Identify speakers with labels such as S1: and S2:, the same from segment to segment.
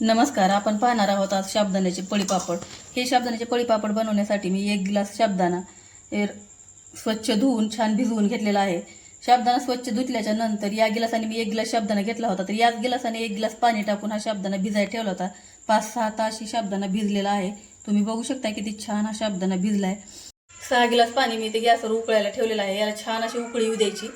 S1: नमस्कार. आपण पाहणार आहोत आज साबुदाण्याचे पळीपापड. हे साबुदाण्याचे पळीपापड बनवण्यासाठी मी 1 गिलास साबुदाणा स्वच्छ धुवून छान भिजवून घेतलेला आहे. साबुदाणा स्वच्छ धुतल्याच्या नंतर या गिलासाने मी 1 गिलास साबुदाणा घेतला होता, तर याच गिलासाने 1 गिलास पाणी टाकून हा साबुदाणा भिजायला ठेवला होता. 5-6 तास ही साबुदाणा भिजलेला आहे. तुम्ही बघू शकता किती छान हा साबुदाणा भिजलाय. 6 गिलास पाणी मी ते गॅसवर उकळायला ठेवलेलं आहे. याला छान अशी उकळी येऊ द्यायची.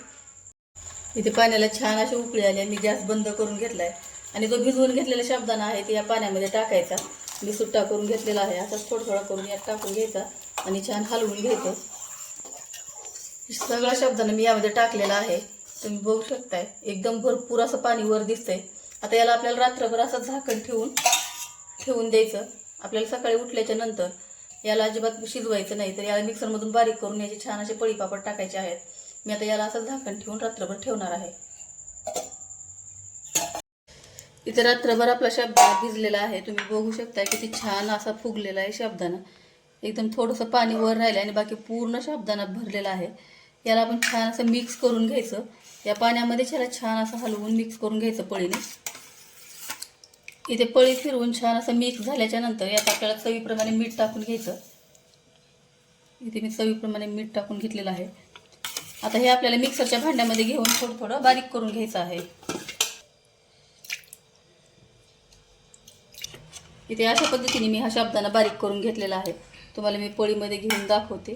S1: इथे पाण्याला छान अशी उकळी आली. मी गॅस बंद करून घेतलाय आणि जो भिजवून घेतलेला साबुदाणा आहे ते या पाण्यामध्ये टाकायचा. मी सुट्टा करून घेतलेला आहे. असाच थोडा करून यात टाकून घ्यायचा आणि छान हलवून घ्यायचं. सगळा साबुदाणा मी यामध्ये टाकलेला आहे. तुम्ही बघू शकताय एकदम भरपूर असं पाणी वर दिसतंय. आता याला आपल्याला रात्रभर असं झाकण ठेवून द्यायचं. आपल्याला सकाळी उठल्याच्या नंतर याला अजिबात शिजवायचं नाही, तर याला मिक्सरमधून बारीक करून याचे छान असे पळीपापड टाकायचे आहेत. मी आता याला असं झाकण ठेवून रात्रभर ठेवणार आहे. इथे रात्रभर आपला साबुदाणा भिजलेला आहे. तुम्ही बघू शकता किती छान असा फुगलेला आहे साबुदाणा. एकदम थोडंसं पाणी वर राहिलं आणि बाकी पूर्ण साबुदाणा भरलेला आहे. याला आपण छान असं मिक्स करून घ्यायचं. या पाण्यामध्ये याला छान असं हलवून मिक्स करून घ्यायचं पळीने. इथे पळी फिरवून छान असं मिक्स झाल्याच्या नंतर यात आपल्याला चवीप्रमाणे मीठ टाकून घ्यायचं. इथे मी चवीप्रमाणे मीठ टाकून घेतलेलं आहे. आता हे आपल्याला मिक्सरच्या भांड्यामध्ये घेऊन थोडं बारीक करून घ्यायचं आहे. इथे अशा पद्धतीने मी हा साबुदाणा बारीक करून घेतलेला आहे. तुम्हाला मी पळीमध्ये घेऊन दाखवते.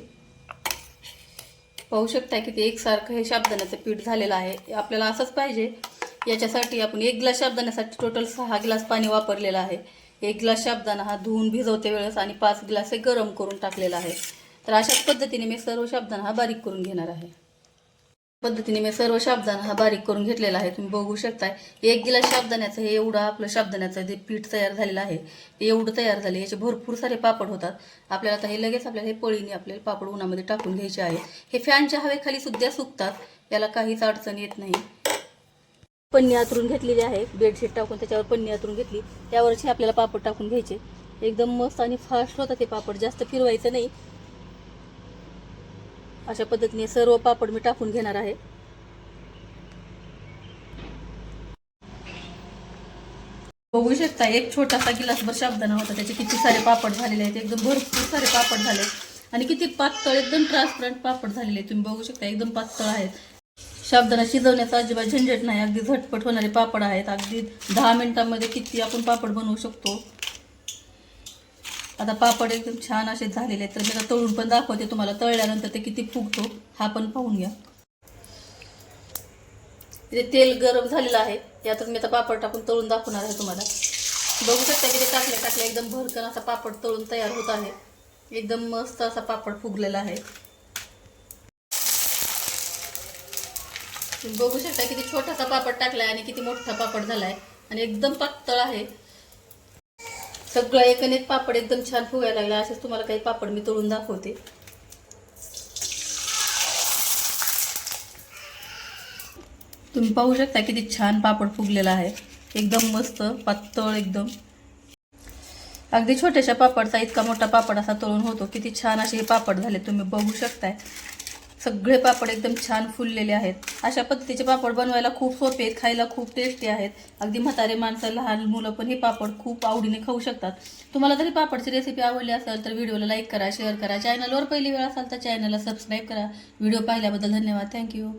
S1: पाहू शकता की ते एकसारखं हे साबुदाण्याचं पीठ झालेलं आहे. आपल्याला असंच पाहिजे. याच्यासाठी आपण 1 ग्लास साबुदाण्यासाठी टोटल 6 ग्लास पाणी वापरलेलं आहे. 1 ग्लास साबुदाणा हा धुवून भिजवते वेळेस आणि 5 ग्लास हे गरम करून टाकलेला आहे. तर अशाच पद्धतीने मी सर्व साबुदाणा हा बारीक करून घेणार आहे. बारीक करून घेतलेला आहे. तुम्ही बघू शकताय 1 गिलास साबुदाण्याचं हे एवढं आपलं साबुदाण्याचं जे पीठ तयार झालेलं आहे ते एवढं तयार झाले. याचे भरपूर सारे पापड होतात. आपल्याला आता हे लगेच आपल्याला हे पळीने आपल्याला पापड उन्हामध्ये टाकून घ्यायचे आहे. हे फॅनच्या हवेखाली सुद्धा सुकतात. याला काहीच अडचण येत नाही. पन्नी आतरून घेतलेली आहे. बेडशीट टाकून त्याच्यावर पन्नी आतरून घेतली. त्यावरची आपल्याला पापड टाकून घ्यायचे. एकदम मस्त आणि फास्ट होतात ते पापड. जास्त फिरवायचं नाही. अशा पद्धतीने सर्व पापड मी टाकून घेणार आहे. बघू शकता एक छोटासा गिलासभर साबुदाणा होता, त्याचे किती सारे पापड झालेले आहेत. एकदम भरपूर सारे पापड झाले आणि किती पातळ एकदम ट्रान्सपरंट पापड झालेले. तुम्ही बघू शकता एकदम पातळ आहेत. साबुदाणा शिजवण्याचा अजिबात झंझट नाही. अगदी झटपट होणारे पापड आहेत. अगदी 10 मिनिटांमध्ये किती आपण पापड बनवू शकतो. आता पापड एकदम छान असे झालेले आहेत. तर मी आता तळून पण दाखवते तुम्हाला. तळल्यानंतर ते किती फुगतो हा पण पाहून घ्या. इथे तेल गरम झालेलं आहे. यातच मी आता पापड टाकून तळून दाखवणार आहे तुम्हाला. बघू शकता की ते टाकल्या एकदम भरकन असा पापड तळून तयार होत आहे. एकदम मस्त असा पापड फुगलेला आहे. तुम्ही बघू शकता किती छोटासा पापड टाकलाय आणि किती मोठा पापड झालाय आणि एकदम पातळ आहे. सगळं एकनेक पापड एकदम छान फुगायला लागला. असेच तुम्हाला काही पापड मी तळून दाखवते. तुम्ही पाहू शकता किती छान पापड फुगलेला आहे. एकदम मस्त पातळ एकदम. अगदी छोट्याशा पापडचा इतका मोठा पापड असा तळून होतो. किती छान असे हे पापड झाले. तुम्ही बघू शकताय सगळे पापड एकदम छान फुललेले आहेत. अशा पद्धतीचे पापड बनवायला खूप सोपे आहेत. खायला खूप टेस्टी आहेत. अगदी म्हातारे माणसं लहान मुलं पण हे पापड खूप आवडीने खाऊ शकतात. तुम्हाला जरी पापडची रेसिपी आवडली असेल तर व्हिडिओला लाईक करा, शेअर करा. चॅनलवर पहिली वेळ असाल तर चॅनलला सबस्क्राईब करा. व्हिडिओ पाहिल्याबद्दल धन्यवाद. थँक्यू.